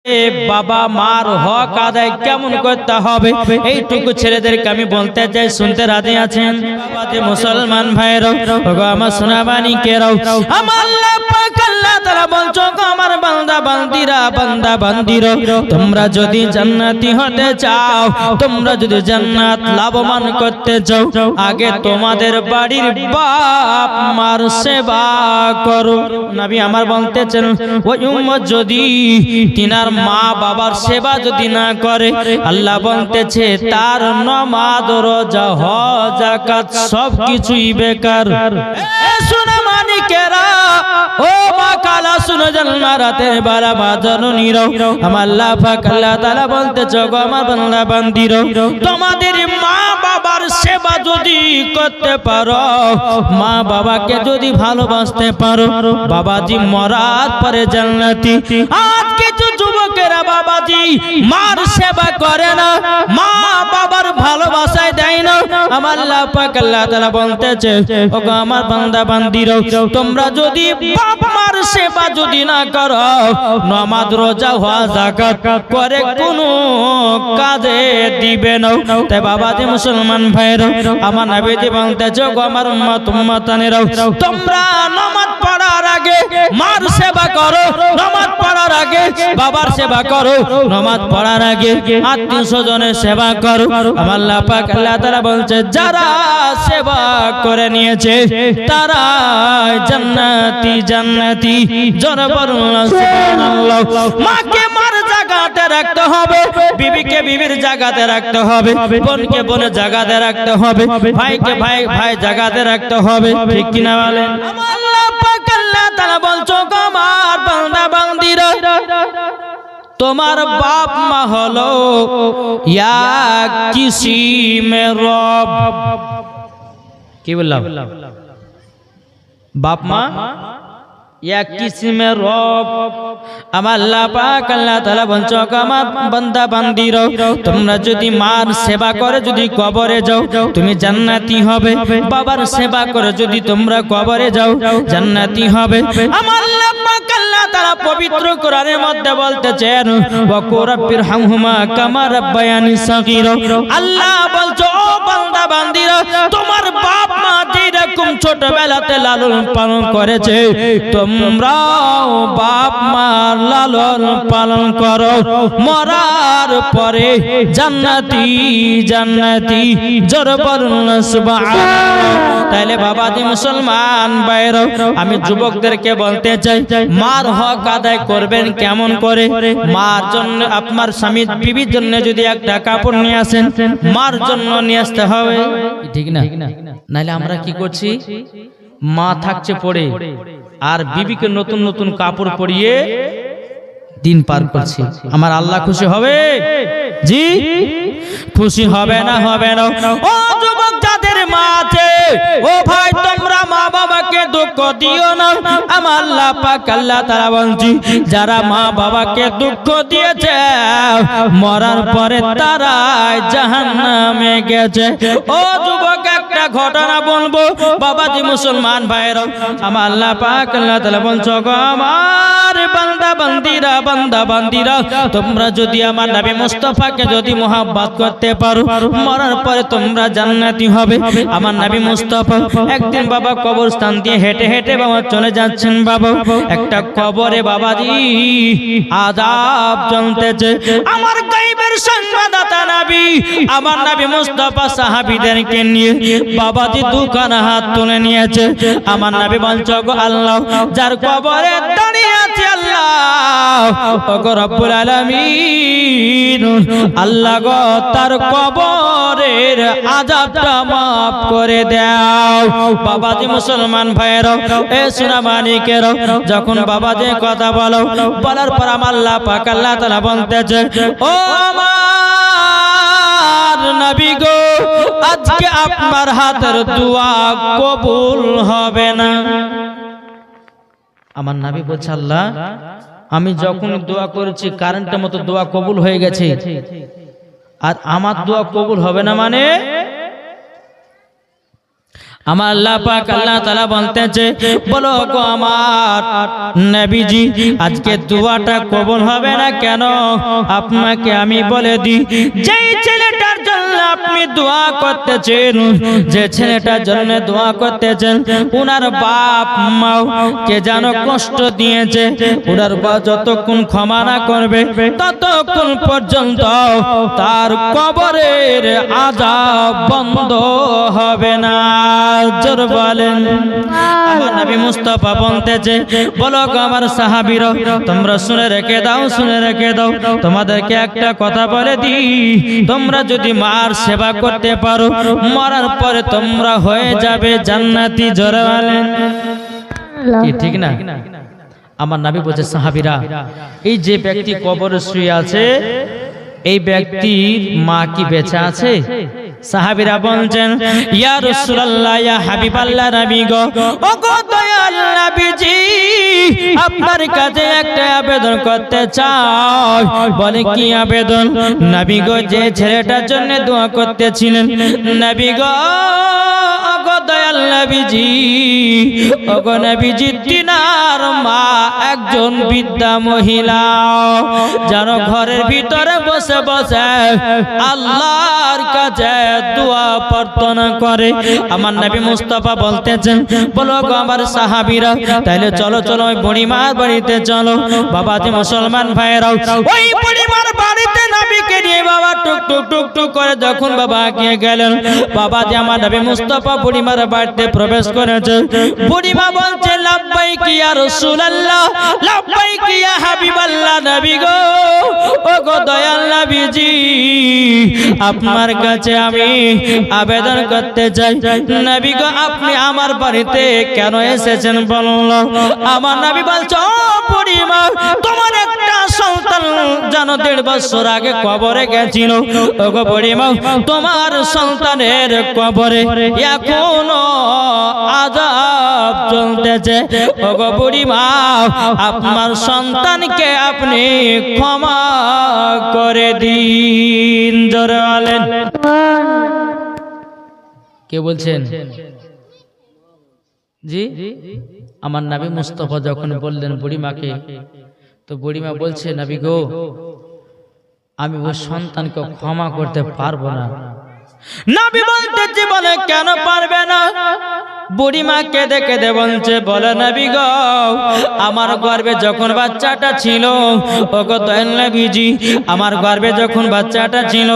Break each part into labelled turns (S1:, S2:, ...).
S1: বাবা মার হক আদায় কেমন করতে হবে এইটুকু ছেলেদেরকে আমি বলতে চাই, শুনতে রাজি আছেন? মুসলমান ভাইরা, আমার সোনাবানি কেরাও, আমার আল্লাহ পাক আল্লাহ তাআলা বলছো, আমার বান্দা বান্দিরা, তোমরা যদি জান্নাতি হতে চাও, তোমরা যদি জান্নাত লাভবান করতে চাও, আগে তোমাদের বাড়ির বাপ মার সেবা করো। নবী আমার বলতেছেন, ওই উম্মত যদি তিনার মা বাবার সেবা যদি না করে, আল্লাহ বলতেছে তার নামাজ রোজা হজ যাকাত সবকিছুই বেকার। শোনা মানিকেরা, ও মা কালা শুনো জান্নাতে বালা বাজানুনিরা, আমার আল্লাহ পাক আল্লাহ তাআলা বলতেছে, গো আমার বান্দা বান্দিরা, তোমাদের মা বাবার সেবা যদি করতে পারো, মা বাবাকে যদি ভালোবাসতে পারো, বাবাজি মরার পরে জান্নাতি। আজ কিছু যুবকেরা বাবাজি মার সেবা করে না, মা বাবার ভালোবাসায় দেয় না। আমার আল্লাহ পাক আল্লাহ তাআলা বলতেছে, ওগো আমার বান্দা বান্দিরা, তোমরা যদি বাপ মার সেবা যদি না করো, নামাজ রোজা হজ যাকাত করে কোনো কাজে দিবে না। তাই বাবাজি মুসলমান ভাইরা, আমার নবীজি বলতেছে, ওগো আমার উম্মতানেরা, তোমরা নামাজ পড়ার আগে মার সেবা করো, নামাজ পড়ার আগে বাবার সেবা করো, নামাজ পড়ার আগে আত্মীয় স্বজনের সেবা করো। আমার আল্লাহ পাক আল্লাহ তাআলা বলছে, যারা সেবা করে নিয়েছে তারা জান্নাতি। জোরে বলুন সুবহানাল্লাহ। মাকে মার জায়গাতে রাখতে হবে, বিবিকে বিবির জায়গাতে রাখতে হবে, বোনকে বোনের জায়গাতে রাখতে হবে, ভাইকে ভাই জায়গাতে রাখতে হবে, ঠিক কিনা বলেন? আল্লাহ পাক আল্লাহ তাআলা বলছো, আমার বান্দা বান্দিরা, তোমার বাপ মা হলো ইয়া কিসিমের রব। কি বললাম? বাপ মা এক কিসিমের রব। আমার আল্লাহ পাক আল্লাহ তাআলা বলছো, আমার বান্দা বান্দিরা, তোমরা যদি মার সেবা করে যদি কবরে যাও, তুমি জান্নাতি হবে। বাবার সেবা করে যদি তোমরা কবরে যাও, জান্নাতি হবে। আমার আল্লাহ পাক আল্লাহ তাআলা পবিত্র কোরআনের মধ্যে বলতেছেন, ওয়া কুরাব্বির হামহুমা কামা রাব্বায়ানি সাগীরা। আল্লাহ বলছো, ও বান্দা বান্দিরা, তোমার বাপ মা যেরকম ছোটবেলাতে লালন পালন করেছে, তোমরাও বাপ মার লালন পালন করো, মরার পরে জান্নাতি। জোরে বলুন সুবহানাল্লাহ। তাইলে বাবাজি মুসলমান ভাইরা, আমি যুবকদেরকে বলতে চাই, মার হক আদায় করবেন কেমন করে? মার জন্য, আপনার স্বামী বিবির জন্য যদি একটা কাপড় নিয়ে আসেন, মার জন্য নিয়ে আসতে হবে, ঠিক না? নাইলে আমরা কি করছি, মা থাকছে পড়ে আর বিবিকে নতুন নতুন কাপড় পরিয়ে দিন পার করছি। আমার আল্লাহ খুশি হবে? জি খুশি হবে না? হবে না। ও যুবক যাদের মা আছে, ও ভাই, তোমরা মা বাবাকে দুঃখ দিও না। আমার আল্লাহ পাক আল্লাহ তাআলা বলছি, যারা মা বাবাকে দুঃখ দিয়েছে, মরার পরে তারা জাহান্নামে গেছে। ও যুবক, একটা ঘটনা বলবো বাবাজি মুসলমান ভাইরা, আমার আল্লাহ পাক আল্লাহ তাআলা বলছো, গো আমার বান্দা বান্দিরা, তোমরা যদি আমার নবী মুস্তাফাকে যদি মোহাব্বত করতে পারো, মরার পরে তোমরা জান্নাতি হবে। আমার নবী মুস্তাফা একদিন বাবা কবরস্থান দিয়ে হেঁটে হেঁটে বাবা চলে যাচ্ছেন। বাবা একটা কবরে বাবাজি আযাব চলতেছে। আমার গায়বের সংবাদদাতা নবী, আমার নবী মুস্তাফা সাহাবীদেরকে নিয়ে বাবাজি দুখানা হাত তুলে নিয়েছে। আমার নবী বলছো, গো আল্লাহ, যার কবরে দাঁড়িয়ে আছে আল্লাহ, ওগো রব্বুল আলামিন, আল্লাহ গো, তার কবরের আযাবটা মাফ করে দাও। বাবাজি মুসলমান ভাইরা, এ সোনা মানিকেরা, যখন বাবাজি কথা বলার পর আমার আল্লাহ পাক আল্লাহ তাআলা বলতেছে, ও আমার নবী গো, আজকে আপনার হাতের দোয়া কবুল হবে না। আমার নবী বলছে, আল্লাহ, আমি যখন দোয়া করেছি কারেন্টের মতো দোয়া কবুল হয়ে গেছে, আর আমার দোয়া কবুল হবে না মানে? আমার আল্লাহ পাক আল্লাহ তাআলা বলতেছে বলো গো আমার নবীজি আজকে দোয়াটা কবুল হবে না কেন আপনাকে আমি বলে দিই যেই ছেলেটার জন্য আপনি দোয়া করতেছেন যে ছেলেটার জন্য দোয়া করতেছেন ওনার বাপ মা কে যেন কষ্ট দিয়েছে ওনার বাপ যতক্ষণ ক্ষমা না করবে ততক্ষণ পর্যন্ত তার কবরের আযাব বন্ধ হবে না জোর বলেন আমার নবী মুস্তাফা বলতেছে বলো গো আমার সাহাবীরা তোমরা শুনে রেখে দাও তোমাদেরকে একটা কথা বলে দিই তোমরা যদি মার সেবা করতে পারো মরার পরে তোমরা হয়ে যাবে জান্নাতি জোর বলেন কি ঠিক না আমার নবী বলছে সাহাবীরা এই যে ব্যক্তি কবরে শুয়ে আছে এই ব্যক্তির মা কি বেঁচে আছে সাহাবীরা বলছেন ইয়া রাসূলুল্লাহ ইয়া হাবিবাল্লাহ নবী গো ও গো দয়াল নবীজি আপনার কাছে একটা আবেদন করতে চাই বলে কি আবেদন নবী গো যে ছেলেটার জন্য দোয়া করতেছিলেন নবী গো ও গো দয়াল নবীজি ও গো নবীজি তিনার মা একজন বৃদ্ধা মহিলা যারা ঘরের ভিতরে বসে বসে আল্লাহর কাছে দোয়া প্রার্থনা করে আমার নবী মুস্তাফা বলতেছেন বলো গো আমার সাহাবীরা তাহলে চলো ওই বুড়িমার বাড়িতে চলো বাবাজি মুসলমান ভাইরাও ওই বুড়িমার বাড়িতে নবীকে নিয়ে বাবা টুক করে যখন বাবা গিয়ে গেলেন বাবাজি আমার নবী মুস্তাফা বুড়িমার বাড়িতে প্রবেশ করেছে বুড়িমা বলছে লাব্বাইক ইয়া রাসূলুল্লাহ লাব্বাইক ইয়া হাবিবাল্লাহ নবী গো ও গো দয়াল নবীজি আপনার কাছে আমি আবেদন করতে চাই নবী গো আপনি আমার বাড়িতে কেন এসেছেন বলুন আমার নবী বলছে ও বুড়িমা তোমার একটা সন্তান জানো 1.5 বছর আগে কবরে গেছিল ও গো বুড়িমা তোমার সন্তানের কবরে এখনো আযাব চলতেছে ও গো বুড়িমা আপনার সন্তানকে আপনি ক্ষমা করে দিন জোরে বলেন কে বলছেন জি আমার নবী মুস্তাফা যখন বললেন বুড়িমাকে তো বুড়িমা বলছে নবী গো আমি ওই সন্তানকে ক্ষমা করতে পারবো না নবী বলতেছে বলে কেন পারবে না বুড়িমা কেঁদে কেঁদে বলছে বলে নবী গো আমার গর্ভে যখন বাচ্চাটা ছিল ও গো দয়াল নবীজি আমার গর্ভে যখন বাচ্চাটা ছিল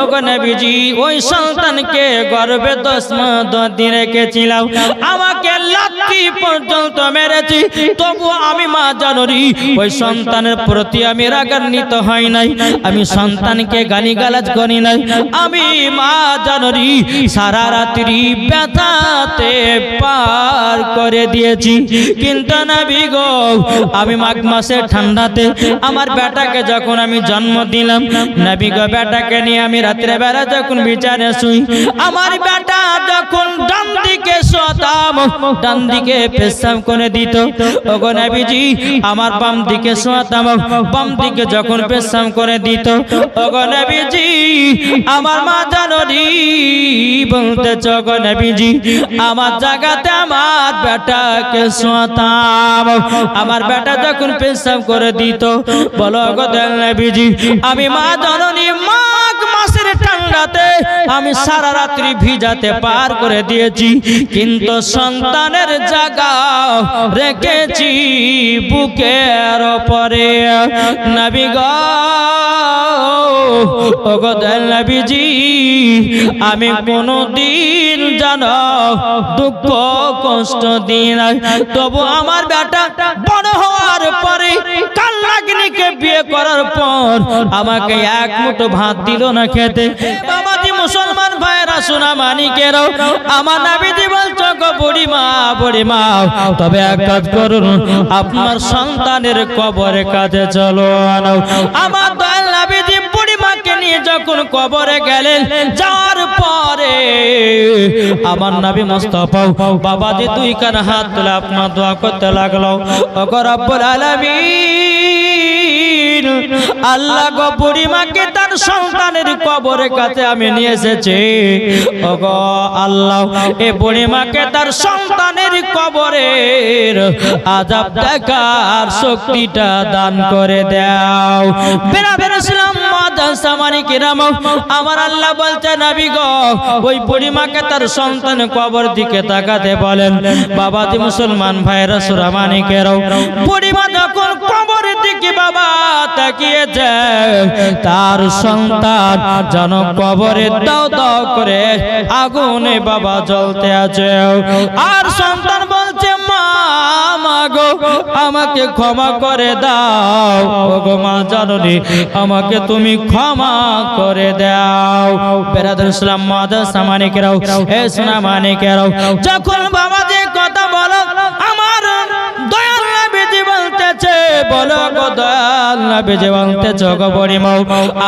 S1: ও গো নবীজি ওই সন্তানকে গর্ভে 10 দিন রেখেছিলাম আমাকে লাথি পর্যন্ত মেরেছি তবু আমি মা জানরি ওই সন্তানের প্রতি আমি রাগান্বিত হই নাই আমি সন্তানকে গালিগালাজ করি নাই আমি মা জানরি সারা রাত্রি ব্যথাতে পার করে দিয়েছি কিন্তু নবী গো আমি মাঘ মাসের ঠান্ডাতে আমার বেটাকে যখন আমি জন্ম দিলাম নবী গো বেটাকে নিয়ে আমি রাত্রে বেলা যখন বিছানায় শুই আমার বেটা যখন ডান দিকে শোয়াতাম ডান দিকে পেশাব করে দিত ওগো নবীজি আমার বাম দিকে শোয়াতাম বাম দিকে যখন পেশাব করে দিত ওগো নবীজি আমার মা জানরি বলতে ওগো নবীজি আমার জায়গাতে আমার বেটাকে শোয়াতাম আমার বেটা যখন পেশাব করে দিত বলো ওগো নবীজি আমি মা জাননি মাঘ মাসের ঠান্ডাতে আমি সারা রাত্রি ভিজাতে পার করে দিয়েছি কিন্তু সন্তানের জায়গা রেখেছি বুকের উপরে নবী গো ওগো নবীজি আমি কোনদিন জানো দুঃখ কষ্ট দিই না তবু আমার বেটা বড় হওয়ার পরে কাল্লাগনিকে বিয়ে করার পর আমাকে এক মুঠো ভাত দিল না খেতে বাবাজি মুসলমান ভাইরা সোনা মানিকেরাও আমার নবীজি বলছো গো বুড়িমা তবে এক কাজ করুন আপনার সন্তানের কবরে কাজে চলো আমার দয়াল নবীজি বুড়িমাকে নিয়ে যখন কবরে গেলেন যাওয়ার পরে আমার নবী মুস্তাফা বাবাজি 2 কান হাত তুলে আপনার দোয়া করতে লাগলো ওগো রব্বুল আলামিন আল্লাহ গো বুড়িমাকে তার সন্তানের কবরের কাছে আমি নিয়ে এসেছি। ওগো আল্লাহ, এ বুড়িমাকে তার সন্তানের কবরের আযাব দেখার শক্তিটা দান করে দাও। আমার আল্লাহ বলছে নবী গো, ওই বুড়িমাকে তার সন্তান কবর দিকে তাকাতে বলেন। বাবাজি মুসলমান ভাইরা সুরামানিকেরাও, বুড়িমা যখন কবরের দিকে বাবা তাকিয়েছে, তার সন্তান যেন কবরে দাও দাও করে আগুনে বাবা জ্বলতে আছে। আর সন্তান বলছে মা গো, আমাকে ক্ষমা করে দাও। ওগো মা জননী, আমাকে তুমি ক্ষমা করে দাও। বেরাদুল ইসলাম মাদার সামানিকেরাও, হে সোনা মানিকেরাও, যখন বাবা যে কথা বলো, আমার দয়াল নবীজি বলতেছে, বলো গো দয়াল নবীজি বলতেছে, গো বুড়িমাও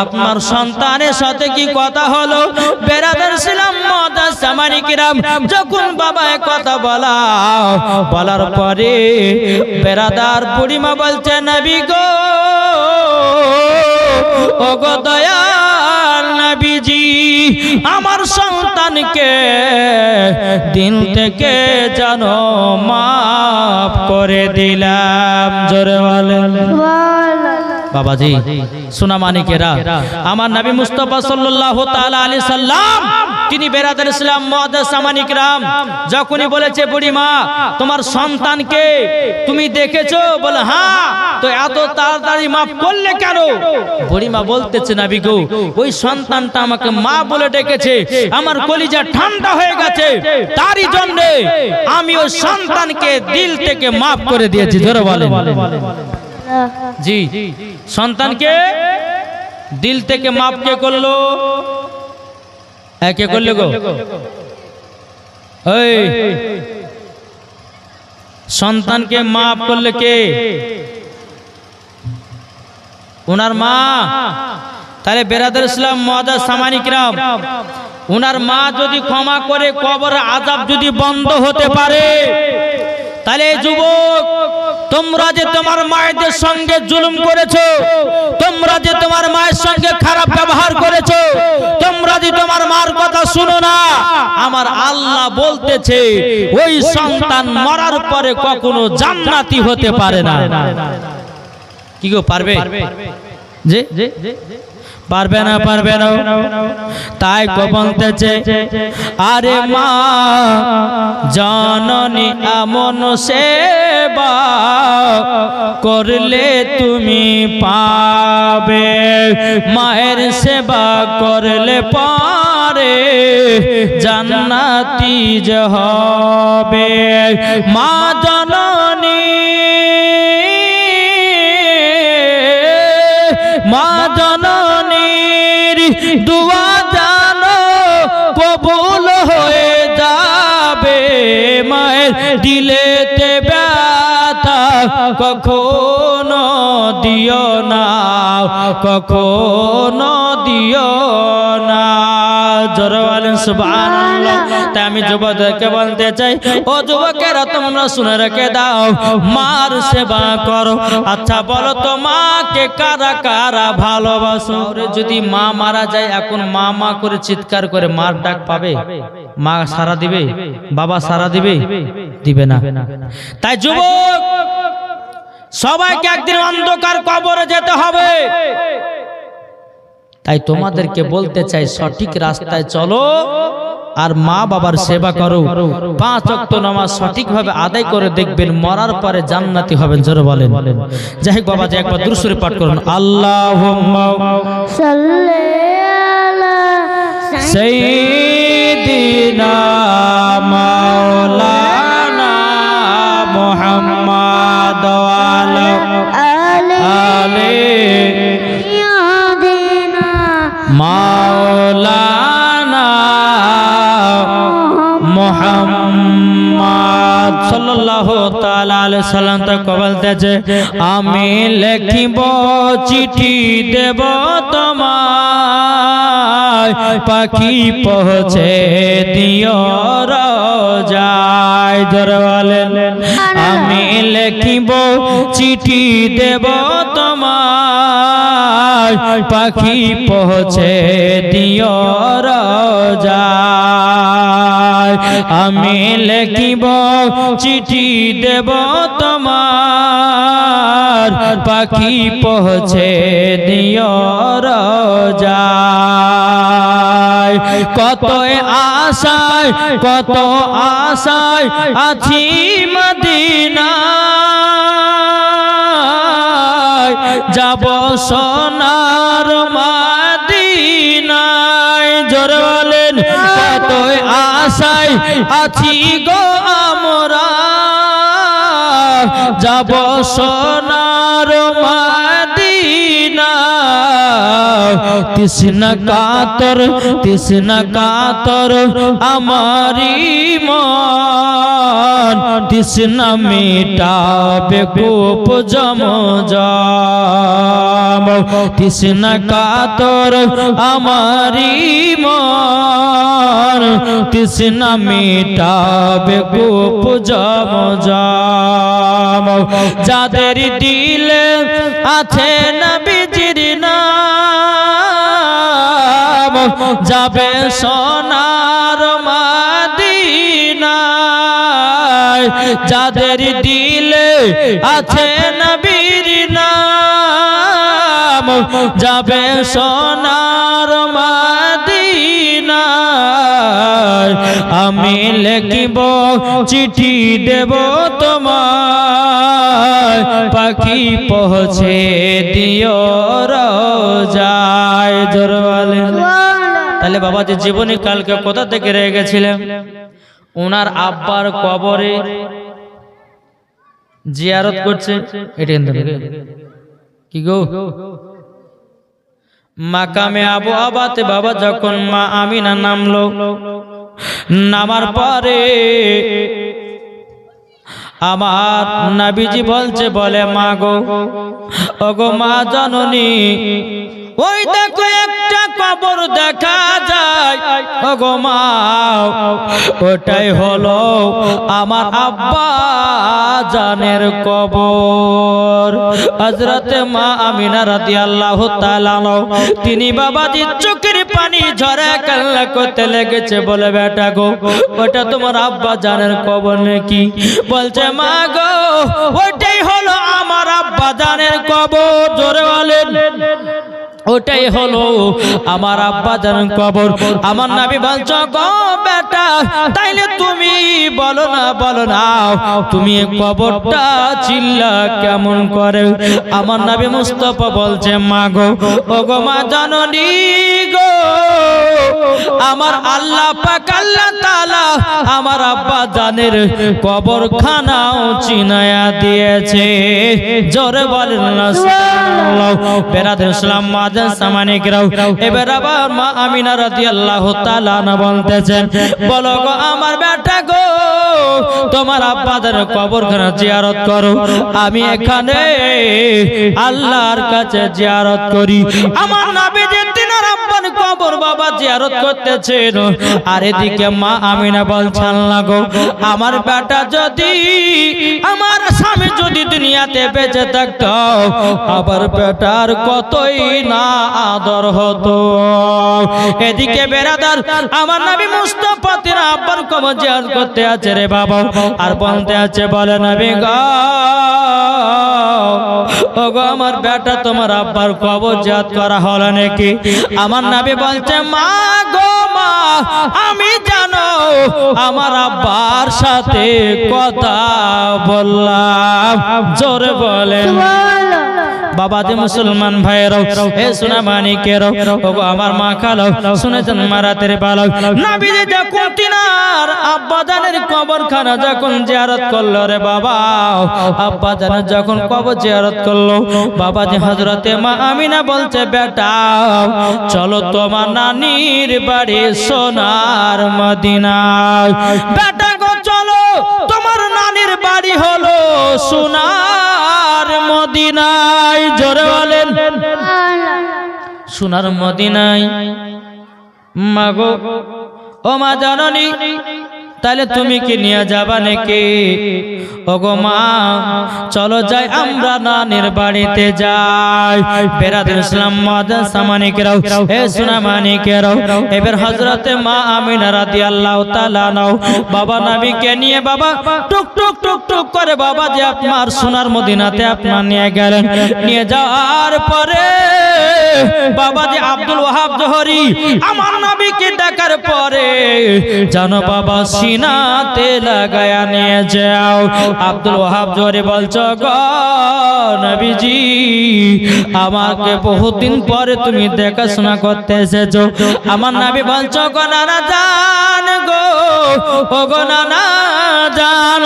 S1: আপনার সন্তানের সাথে কি কথা হলো? বেরাদুল ইসলাম মাদার সামানিকেরাও, যখন বাবা কথা বলার পরে বেরাদার বুড়িমা বলছে নবী গো, ও গো দয়াল নবীজি, আমার সন্তানকে দিন থেকে যেন মাফ করে দিলাম। জোরে বলেন বাবাজি। সোনা মানিকেরা, আমার নবী মুস্তাফা সাল্লাল্লাহু তাআলা আলাইহি সাল্লাম, তিনি বেরাদার ইসলাম মুআদ্দাস সামানিকরাম যখনই বলেছে বুড়িমা তোমার সন্তানকে তুমি দেখেছো? বলে হ্যাঁ। তো এত তাড়াতাড়ি মাফ করলে কেন? বুড়িমা বলতেছে নবী গো, ওই সন্তানটা আমাকে মা বলে ডেকেছে, আমার কলিজা ঠান্ডা হয়ে গেছে, তারই জন্য আমি ওই সন্তানকে দিল থেকে মাফ করে দিয়েছি। জোরে বলেন জি। সন্তানকে দিল থেকে মাফ কে করলো? কে করলে গো? ওই সন্তানকে মাফ করলে কে? ওনার মা। তাহলে বেরাদার ইসলাম মুআদ্দাস সামানিকরাম, ওনার মা যদি ক্ষমা করে কবরের আযাব যদি বন্ধ হতে পারে, তাহলে যুবক তোমরা যে তোমার মায়েদের সঙ্গে জুলুম করেছো, তোমরা যে তোমার মায়ের সঙ্গে খারাপ ব্যবহার করেছো, তোমরা যে তোমার মার কথা শুনো না, আমার আল্লাহ বলতেছে ওই সন্তান মরার পরে কখনো জান্নাতি হতে পারে না। কি গো পারবে? যে পারবে না, পারবে না। তাই কো বলতেছে, আরে মা জননী এমন সেবা করলে তুমি পাবে, মায়ের সেবা করলে পারে জান্নাতি যে হবে। মা জননী, মা জননীর দুয়া জানো কবুল হয়ে যাবে, মায়ের দিলেতে ব্যথা কখনো দিও না, কখনো দিও না। জোরে বলেন সুবহানাল্লাহ। তাই আমি যুবকদেরকে বলতে চাই, ও যুবকেরা তোমরা শুনে রেখে দাও, মার সেবা করো। আচ্ছা বলো তো, মাকে কারা কারা ভালোবাসো? যদি মা মারা যায়, এখন মা মা করে চিৎকার করে মার ডাক পাবে? মা সারা দিবে? বাবা সারা দিবে? দিবে না। তাই যুবক, সবাইকে একদিন অন্ধকার কবরে যেতে হবে। তাই তোমাদেরকে বলতে চাই, সঠিক রাস্তায় চলো আর মা বাবার সেবা করো। 5 ওয়াক্ত নামাজ সঠিকভাবে আদায় করে দেখবেন, মরার পরে জান্নাতি হবেন। জোরে বলেন। যাই হোক বাবা, যে একবার দুরূদ শরীফ পাঠ করুন। আল্লাহুম্মা সাল্লি আলা সাইয়্যিদিনা মাওলানা মুহাম্মাদ ওয়া আলা আলিহি মাওলানা মুহাম্মদ সাল্লাল্লাহু তাআলা আলাইহি সাল্লাম তা বলতেছে, আমি লিখিব চিঠি দেব তোমায়, পাখি পৌঁছে দিও রোজায়। জোরে বলেন। আমি লিখিব চিঠি দেব তোমায়, আশায় পাখি পৌঁছে দিও রোজায় আমি লিখিব চিঠি দেব তোমার পাখি পৌঁছে দিও রোজায় কত আশায় আছি মদিনায় যাব সোনার মদিনায় জোরে বলেন কত আশায় আছি গো আমরা যাব সোনার মদিনায় তৃষ্ণা কাতর আমারি মন তৃষ্ণা মিটাবে কূপ জমজম তৃষ্ণা কাতর আমারি মন তৃষ্ণা মিটাবে কূপ জমজম যাদের দিলে আছে নবীজির নাম যাবে সোনার মদিনায় যাদের দিলে আছে নবীর নাম যাবে সোনার মদিনায় আমি লিখিব চিঠি দেব তোমায় পাখি পৌঁছে দিও রোজায় জোরে বলেন তাহলে বাবা যে জীবনী কালকে কোথা থেকে রয়ে গেছিলেন ওনার আব্বার কবরে জিয়ারত করছে কি গো মাকামে আবু আবাতে বাবা যখন মা আমিনা নামলো নামার পরে আমার নবীজি বলে মা গো ওগো মা জননী ওই দেখো একটা কবর দেখা যায় ওগো মা ওটাই হলো আমার আব্বা জানের কবর হযরতে মা আমিনা রাদিয়াল্লাহু তাআলা তিনি বাবাজি চোখের পানি ঝরে কান্না করতে লেগেছে বলে বেটা গো ওটা তোমার আব্বা জানের কবর নাকি বলছে মা গো ওটাই হলো আমার আব্বা জানের কবর জোরে বলেন ওটাই হলো আমার আব্বা জানের কবর আমার নবী বলছো গো বেটা তাইলে তুমি বলো না তুমি কবরটা চিল্লা কেমন করে আমার নবী মুস্তাফা বলছে মা গো ওগো মা জননী গো আমার আল্লাহ পাক আল্লাহ তাআলা আমার আব্বা জানের কবরখানাও চিনায়া দিয়েছে জোরে বলেন না সুবহানাল্লাহ বেরাদের ইসলাম মাদান সামানিকরাও এবার আবার মা আমিনা রাদিয়াল্লাহু তাআলা না বলতেছেন বলো গো আমার বেটা গো তোমার আব্বা জানের কবরখানা জিয়ারত করো আমি এখানে আল্লাহর কাছে জিয়ারত করি আমার নবী যে তিনার আব্বার কবর বাবা জিয়ারত করতেছেন আর এদিকে মা আমিনা বলছেন লাগো আমার বেটা যদি আমার স্বামী যদি দুনিয়াতে বেঁচে থাকতো আবার বেটার কতই না আদর হতো এদিকে বেরাদার আমার নবী মুস্তাফা তিনার আব্বার কবর জিয়ারত করতে আছে রে বাবা আর বলতে আছে বলে নবী গো ওগো আমার বেটা তোমার আব্বার কবর জিয়ারত করা হলো নাকি আমার নবী বলছে মা গো মা আমি জানো আমার আব্বার সাথে কথা বললাম জোরে বলেন বাবা যে মুসলমান ভাইরাও হে সোনা মানিকেরাও ওগো আমার মা খালাও শুনেছেন মারাতের বালক নবীজি যখন তিনার আব্বা জানের কবরখানা যখন জিয়ারত করলো রে বাবা আব্বা জানের যখন কবর জিয়ারত করলো বাবা যে হযরতে মা আমিনা বলছে বেটা চলো তোমার নানির বাড়ি সোনার মদিনায় বেটা গো চলো তোমার নানির বাড়ি হলো সোনার মদিনায় জোরে বলেন সোনার মদিনায় মাগো ও মা জননী তাহলে তুমি কি নিয়ে যাবা নাকি? ওগো মা চলো যাই আমরা নানির বাড়িতে যাই। বেরাদুল ইসলাম মাদান সামানিকেরাও, এ সোনা মানিকেরাও, এবার হযরতে মা আমিনা রাদিয়াল্লাহু তাআলা নাও বাবা নবীকে নিয়ে বাবা টুক টুক টুক টুক করে বাবা যে আপনার সোনার মদিনাতে আপনার নিয়ে গেলেন। নিয়ে যাওয়ার পরে বাবা যে আব্দুল ওয়াহাব জোহরি আমার নবীকে ডাকার পরে জানো বাবা সিনাতে লাগায়া নিয়ে যাও। আব্দুল ওয়াহাব জোহরি বলছো গো নবীজি আমাকে বহুদিন পরে তুমি দেখাশোনা করতে এসেছো। আমার নবী বলছো গো নানা জান গো, ও গো নানা জান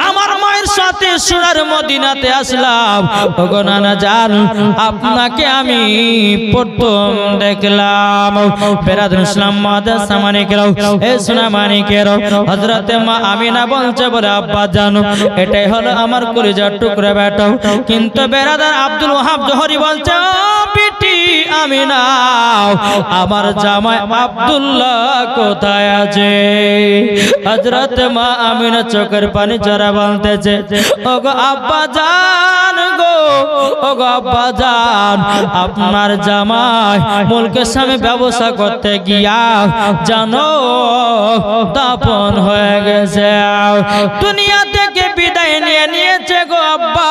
S1: আমার মায়ের সাথে সোনার মদিনাতে আসলাম। ও গো নানা জান আপনাকে আমি প্রথম দেখলাম। বেরাদুল ইসলাম মাদান সামানিকেরাও, এ সোনা মানিকেরাও, হযরতে মা আমিনা বলছে বলে আব্বা জানো এটাই হলো আমার কলিজার টুকরা বেটা। কিন্তু বেরাদার আব্দুল ওয়াহাব জোহরি বলছে ও বেটি আমিনা আমার জামাই আব্দুল্লাহ কোথায় আছে? হযরতে মা আমিনা চোখের পানি ঝরা বলতেছে ওগো আব্বা জান গো, ওগো আব্বা জান আপনার জামাই মুলকের সামনে ব্যবসা করতে গিয়া জানো দাপন হয়ে গেছে, দুনিয়া থেকে বিদায় নিয়ে নিয়েছে গো আব্বা।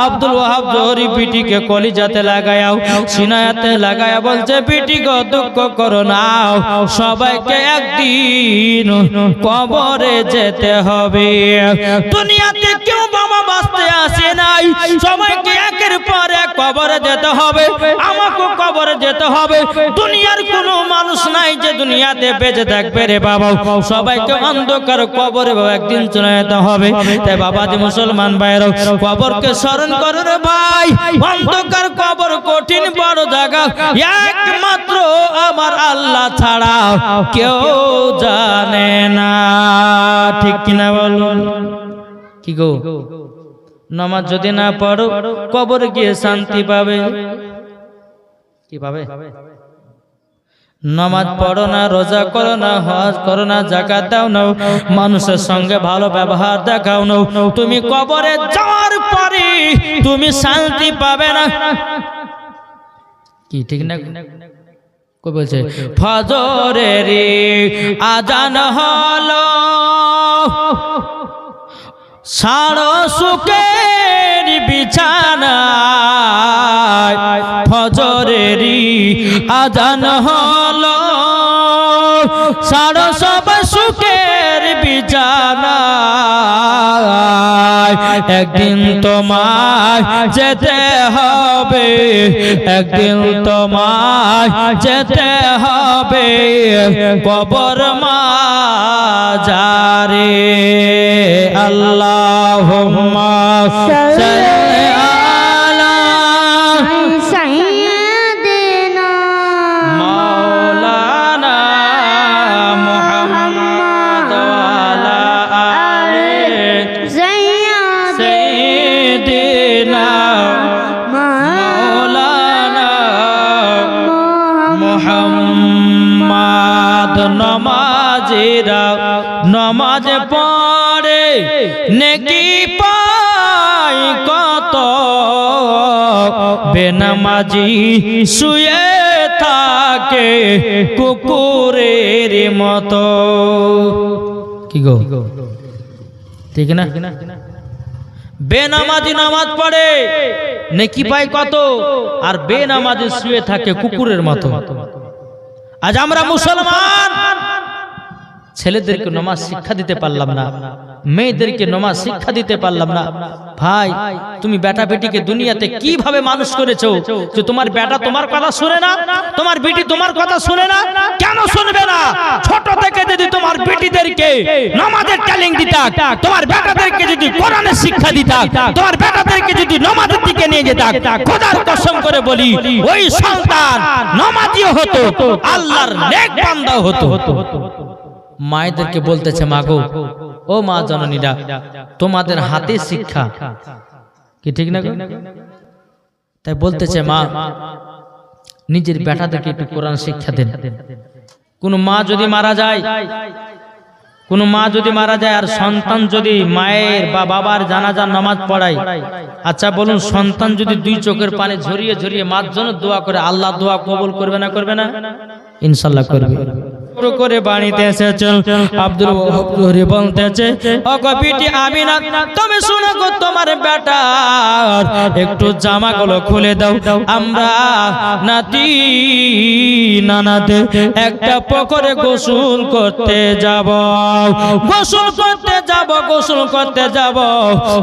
S1: আব্দুল ওয়াহাব জোহরি বিটিকে কলিজাতে লাগায়াও, সিনাতে লাগায়া বলছে বিটি গো দুঃখ করো না, সবাইকে একদিন কবরে যেতে হবে। দুনিয়াতে কেউ বাবা বাঁচতে আসে নাই, সবাইকে একের পর এক কবরে যেতে হবে। আমাকে কবরে যেতে হবে। দুনিয়ার কোনো মানুষ নাই যে দুনিয়াতে বেঁচে থাকবে রে বাবা, সবাইকে অন্ধকার কবরে একদিন চলে যেতে হবে। তাই বাবা যে মুসলমান ভাইরা কবরকে স্মরণ করো রে ভাই। অন্ধকার কবর কঠিন বড় জায়গা, একমাত্র আমার আল্লাহ ছাড়া কেউ জানে না, ঠিক কিনা বলুন? কি গো নামাজ যদি না পড়ো কবরে গিয়ে শান্তি পাবে? কি পাবে? নামাজ পড়ো না, রোজা করো না, হজ করো না, যাকাত দাও না, মানুষের সঙ্গে ভালো ব্যবহার দেখাও না, তুমি কবরে যাওয়ার পরে তুমি শান্তি পাবে না। কি ঠিক না? কই বলছে ফজরের আজান হলো সারো সুখের বিছানায়, ফজরের আজান হলো সারো সব সুখের বিছানায়। একদিন তোমায় যেতে হবে, একদিন তোমায় যেতে হবে কবর মাজারে। আল্লাহুম্মা সাল্লি আলা সাইয়্যিদিনা মাওলানা মুহাম্মদ ওয়া আলা আলি সাইয়্যিদিনা মাওলানা মুহাম্মদ। নমাজিরা নমাজ পড়ে নেকি পাই কত, বেনামাজি শুয়ে থাকে কুকুরের মতো। কি গো ঠিক না? বেনামাজি নামাজ পড়ে নেকি পায় কত, আর বেনামাজি শুয়ে থাকে কুকুরের মতো। আজ আমরা মুসলমান ছেলেদেরকে নামাজ শিক্ষা দিতে পারলাম না, মেয়েদেরকে নামাজ শিক্ষা দিতে পারলাম না। ভাই তুমি বেটা বেটিকে দুনিয়াতে কিভাবে মানুষ করেছো যে তোমার বেটা তোমার কথা শুনে না, তোমার বেটি তোমার কথা শুনে না? কেন শুনবে না? ছোট থেকে যদি তোমার বেটিদেরকে নামাজের ট্রেনিং দিতা, তোমার বেটাদেরকে যদি কোরআনের শিক্ষা দিতা, তোমার বেটাদেরকে যদি নামাজের দিকে নিয়ে যেতা, খোদার কসম করে বলি ওই সন্তান নামাজিও হতো, আল্লাহর নেক বান্দা হতো। মায়েদেরকে বলতেছে মাগো, ও মা জননীরা, তোমাদের হাতে শিক্ষা। কি ঠিক না? তাই বলতেছে মা নিজের বেটাদেরকে একটু কোরআন শিক্ষা দেন। কোন মা যদি মারা যায়, কোনো মা যদি মারা যায় আর সন্তান যদি মায়ের বা বাবার জানাজার নামাজ পড়ায়, আচ্ছা বলুন, সন্তান যদি দুই চোখের পানি ঝরিয়ে ঝরিয়ে মার জন্য দোয়া করে, আল্লাহ দোয়া কবুল করবে না করবে না? ইনশাআল্লাহ করবে। করে বাড়িতে এসেছেন আব্দুল ওয়াহাব জোহরি বলতেছে, ও গো বিটি আমিনা, তুমি শুনো গো, তোমার বেটা একটু জামাগুলো খুলে দাও, আমরা নাতি নানাতে একটা পুকুরে গোসল করতে যাব, গোসল করতে যাব, গোসল করতে যাব।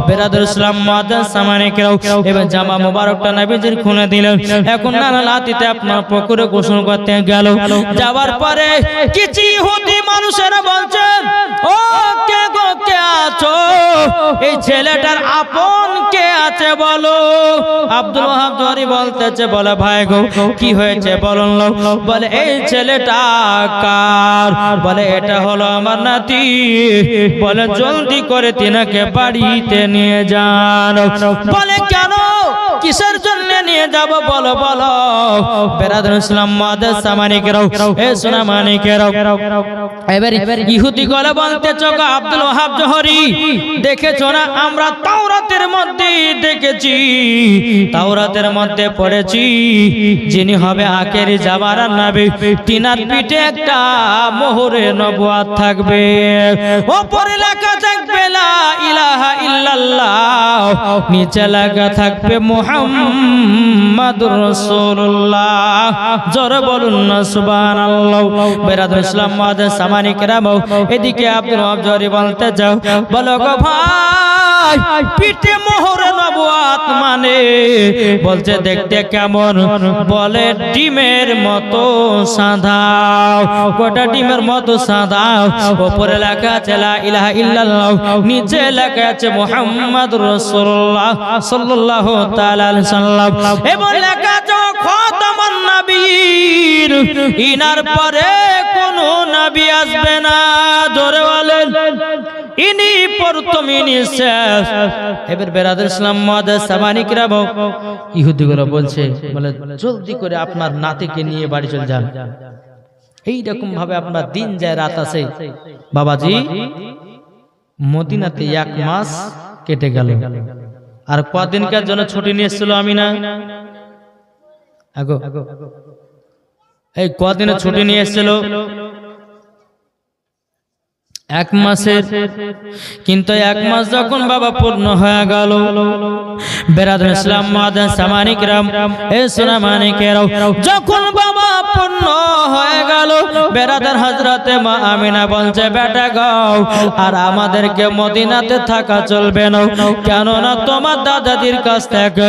S1: বেরাদুল ইসলাম মুআজ্জাজ সামানিকেরাও এবার জামা মোবারকটা নবীজির খুলে দিলেন। এখন নানা নাতিতে আপনার পুকুরে গোসল করতে গেল। যাওয়ার পরে কিছু ইহুদি মানুষেরা বলছেন, ও কে গো, কে আছো? এই ছেলেটার আপন কে আছে বলো। আব্দুল ওয়াহাব জোহরি বলতেছে, বলে ভাই গো কি হয়েছে বলুন। বলে এই ছেলেটা কার? বলে এটা হলো আমার নাতি। বলে জলদি করে তিনাকে বাড়িতে নিয়ে যান। বলে কেন, কিসের জন্য নিয়ে যাব বলো বলো। বেরাদুল ইসলাম মুআজ্জাজ সামানিকেরাও, এ সোনা মানিকেরাও, এবার ইহুদি গলে বলতেছ, আব্দুল ওয়াহাব জোহরি দেখেছো না, আমরা তাওরাতের মধ্যে দেখেছি, তাওরাতের মধ্যে পড়েছি, যিনি হবে আখেরি জামানার নবী, তিনার পিঠে একটা মোহরে নবুয়ত থাকবে, উপরে লেখা থাকবে লা ইলাহা ইল্লাল্লাহ, নিচে লেখা থাকবে মুহাম্মাদুর রাসূলুল্লাহ। জোরে বলুন না সুবহানাল্লাহ। বেরাদুল ইসলাম মুআজ্জাজ সামানিকেরাম, এদিকে আব্দুল ওয়াহাব জোহরি বলতে যাও, বলো গো ভাই, পিঠে মোহরে নবুয়ত মানে বলছে দেখতে কেমন? বলে ডিমের মতো সাদা, গোটা ডিমের মতো সাদা, উপরে লেখা আছে লা ইলাহা ইল্লাল্লাহ, নিচে লেখা আছে মুহাম্মাদুর রাসূলুল্লাহ সাল্লাল্লাহু তাআলা আলাইহি সাল্লাম, এবং লেখা আছে খাতামুন নবীর, ইনার পরে কোনো নবী আসবে না। জোরে বলেন, ইনি প্রথম, ইনি শেষ। এবার বেরাদুল ইসলাম মুআজ্জাজ সামানিকেরাম, ইহুদিগুলো বলছে, বলে জলদি করে আপনার নাতিকে নিয়ে বাড়ি চলে যান। এইরকম ভাবে আপনার দিন যায়, রাত আছে। বাবাজি মদিনাতে 1 মাস কেটে গেল। আর কদিনকার জন্য ছুটি নিয়ে এসেছিল আমিনা? এই কদিনের ছুটি নিয়ে এসেছিল? 1 মাসের। কিন্তু 1 মাস যখন বাবা পূর্ণ হয়ে গেল, বেরাদুল ইসলাম মুআজ্জাজ সামানিকেরাম, এ সোনা মানিকেরাও, যখন বাবা পূর্ণ হয়ে গেল, বেরাদার হযরতে মা আমিনা বলছে, বেটা গাও, আর আমাদেরকে মদিনাতে থাকা চলবে না, কেননা তোমার দাদাদির কাছ থেকে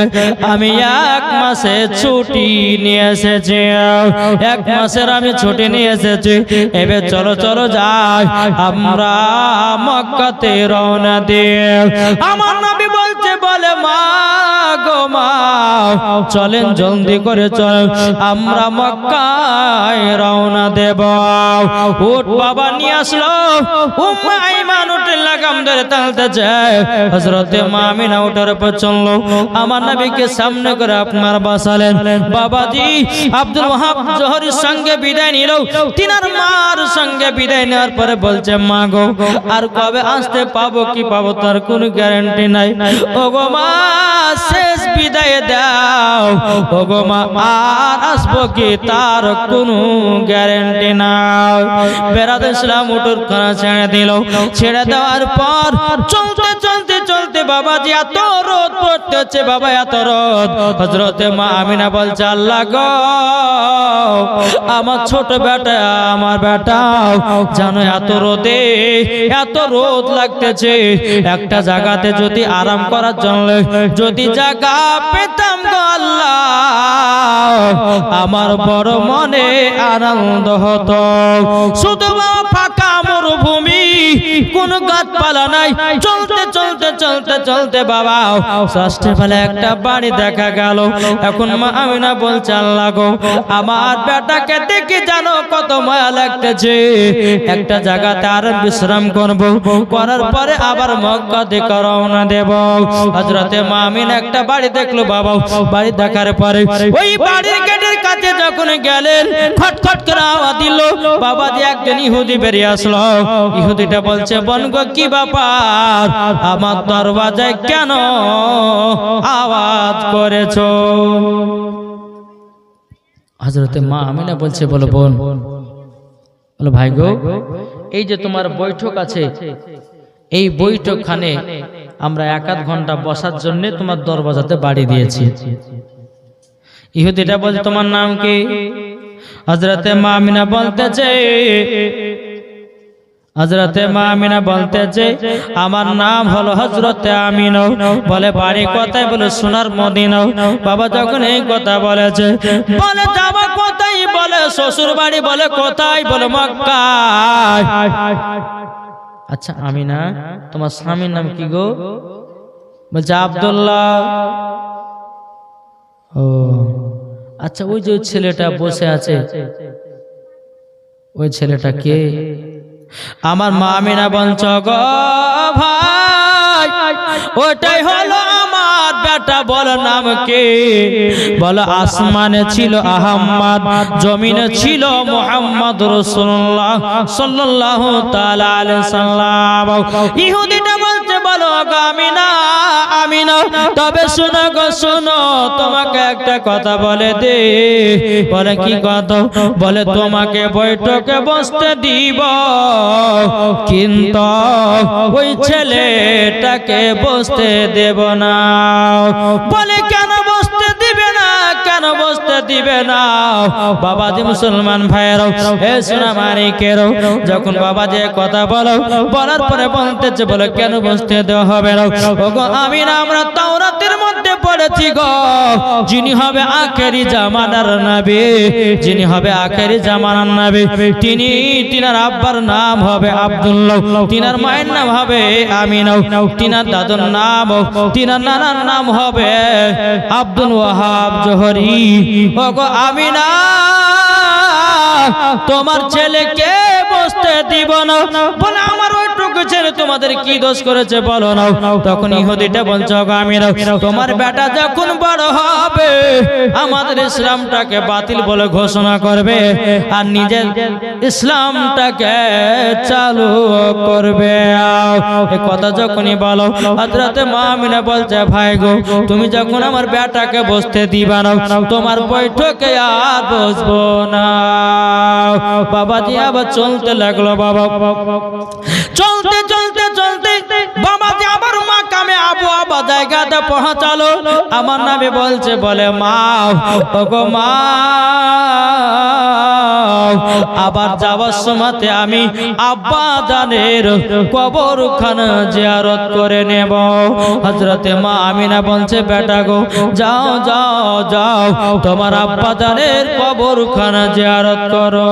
S1: আমি 1 মাসে ছুটি নিয়ে এসেছি, 1 মাসের আমি ছুটি নিয়ে এসেছি। এবার চলো চলো যাই, আমরা মক্কাতে রওনা দেব। আমার নবী বলছে, বলে মা গো মা, চলেন জলদি করে চলেন, আমরা মক্কায় রওনা দেব। উট বাবা নিয়ে আসলো, উম্মে আইমান উটের লাগাম ধরে টানতেছে, হযরতে মা আমিনা উটের উপর চললো, আমার নবীকে সামনে করে আপনার বসালেন। বাবাজি আব্দুল ওয়াহাব জোহরির সঙ্গে বিদায় নিল, তিনার মার সঙ্গে বিদায় নেওয়ার পরে বলছে, মা গো আর কবে আসতে পাবো কি পাবো তার কোনো গ্যারান্টি নাই, ও গো মা শেষ বিদায় দাও, ও গো মা আর আসবো কি তার কোনো গ্যারান্টি নাই। বেরাদুল ইসলাম উটের খানা ছেড়ে দিল, ছেড়ে দেওয়ার পর চলতে চলতে চলতে বাবাজি এত রোদ পড়তেছে, বাবা এত রোদ। হযরতে মা আমিনা বলছে, আল্লাহ গো, আমার ছোট বেটা, আমার বেটা জানো এত রোদে, এত রোদ লাগতেছে, একটা জায়গাতে যদি আরাম করার জন্য যদি জায়গা পেতাম গো আল্লাহ, আমার বড় মনে আনন্দ হতো। শুধু ফাঁকা মরুভূমি, কোন গাছপালা নাই। চলতে চলতে চলতে চলতে বাবা ষষ্ঠে বেলা একটা বাড়ি দেখা গেল। এখন মা আমিনা বলছে, আল্লাহ গো, আমার বেটাকে দেখে জানো কত মায়া লাগতেছে, একটা জায়গাতে আর বিশ্রাম করব, করার পরে আবার মক্কা দিকে রওনা দেব। হযরতে মা আমিনা একটা বাড়ি দেখলো বাবা, বাড়ি দেখার পরে ওই বাড়ির গেটের কাছে যখন গেলেন খটখট করে আওয়াজ দিল বাবাজি একজন ইহুদি বেরিয়ে আসলো ইহুদিটা বলছে বনগো কি ব্যাপার আমার দরওয়াজায় কেন আওয়াজ করেছো হযরতে মা আমিনা বলছে বলো বোন বলো ভাই গো এই যে তোমার বৈঠক আছে এই বৈঠকখানে আমরা 1-8 ঘন্টা বসার জন্য তোমার দরওয়াজাতে বাড়ি দিয়েছি ইহুদিটা বলছে তোমার নাম কি হযরতে মা আমিনা বলতেছে আমার নাম হলো হযরতে আমিনা বলে বাড়ি কোথায় বলে সোনার মদিনা বাবা যখন এই কথা বলেছে বলে যাবা কোথায় বলে শ্বশুর বাড়ি বলে কোথায় বলে মক্কায় আচ্ছা আমিনা তোমার স্বামীর নাম কি গো বলছে আব্দুল্লাহ ও আচ্ছা ওই যে ছেলেটা বসে আছে ওই ছেলেটা কে আমার মা আমিনা বলছ গো ভাই ওটাই হলো আমার বেটা বলো নাম কে বলো আসমানে ছিল আহমদ জমিনে ছিল মুহাম্মদ রাসূলুল্লাহ সাল্লাল্লাহু তাআলা আলাইহি সাল্লাম ইহুদিটা বলতে বলো গো আমিনা তবে শোনো গো শোনো তোমাকে একটা কথা বলে দে বলে কি কথা বলে তোমাকে বৈঠকে বসতে দিব কিন্তু ওই ছেলেটাকে বসতে দেব না বলে কেন বসতে দিবে না কেন বসতে দিবে না বাবাজি মুসলমান ভাইয়েরা হে সোনা মানিকেরও যখন বাবাজি কথা বলো বলার পরে বলতেছে বলে কেন বসতে দেওয়া হবে না ওগো আমিনা আমরা তাওরাতের মধ্যে পড়েছি গো যিনি হবে আখেরি জামানার নবী যিনি হবে আখেরি জামানার নবী তিনার আব্বার নাম হবে আব্দুল্লাহ তিনার মায়ের নাম হবে আমিনা তিনার দাদুর নাম তিনার নানার নাম হবে আব্দুল ওয়াহাব জোহরি ওগো আমিনা তোমার ছেলেকে বসতে দিব না বলে আমার ওইটুকু ছেলে তোমাদের কি দোষ করেছে বলো না তখন ইহুদিটা বলছে গো আমিনা তোমার বেটা যখন বড় হবে আমাদের ইসলামটাকে বাতিল বলে ঘোষণা করবে আর নিজের ইসলামটাকে চালু করবে এই কথা যখনই বলো হযরতে মা আমিনা বলছে ভাই গো তুমি যখন আমার বেটাকে বসতে দিবা না তোমার বৈঠকে আর বসবো না বাবাজি আবার চলতে লাগলো বাবা চলতে চলতে চলতে বাবাজি আবার মাকামে আবু আবা জায়গাতে পৌঁছালো আমার নামে বলছে বলে মা ওগো মা আবার যাওয়ার সময়তে আমি আব্বা জানের কবরখানা জিয়ারত করে নেব হযরতে মা আমিনা বলছে বেটা গো যাও যাও যাও তোমার আব্বা জানের কবরখানা জিয়ারত করো